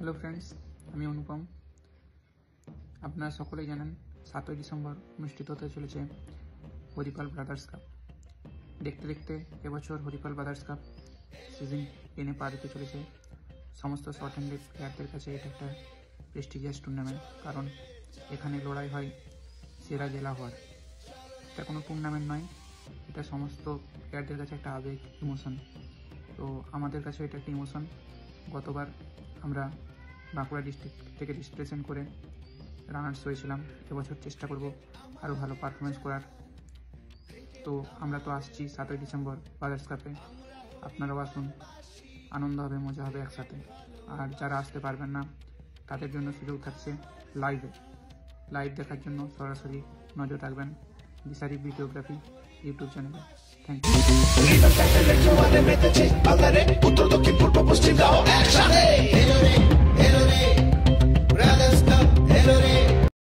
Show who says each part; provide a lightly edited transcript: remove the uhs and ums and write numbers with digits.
Speaker 1: Hello friends, আমি অনুপম। আপনারা সকলেই জানেন 7ই ডিসেম্বর অনুষ্ঠিত হতে চলেছে হরিপাল ব্রাদার্স কাপ। দেখতে দেখতে এবছর হরিপাল ব্রাদার্স কাপ সিজন 10-এ পা দিতে চলেছে। সমস্ত শর্ট হ্যান্ডেড প্লেয়ারদের কাছে এটা একটা প্রেস্টিজিয়াস টুর্নামেন্ট, কারণ এখানে লড়াই হয় সেরা জেলা হওয়ার। এটা কোনো টুর্নামেন্ট নয়, এটা সমস্ত প্লেয়ারদের কাছে একটা আবেগ, ইমোশন। তো আমাদের কাছে এটা একটা ইমোশন। গতবার আমরা বাঁকুড়া ডিস্ট্রিক্ট থেকে রিপ্রেজেন্ট করে রানার্স হয়েছিলাম। এবছর চেষ্টা করব আরও ভালো পারফরমেন্স করার। তো আমরা তো আসছি 7ই ডিসেম্বর ব্রাদার্স কাপে। আপনারাও আসুন, আনন্দ হবে, মজা হবে একসাথে। আর যারা আসতে পারবেন না তাদের জন্য সুযোগ থাকছে লাইভ দেখার জন্য সরাসরি নজর রাখবেন দিশারি ভিডিওগ্রাফি ইউটিউব চ্যানেলে। Thank you.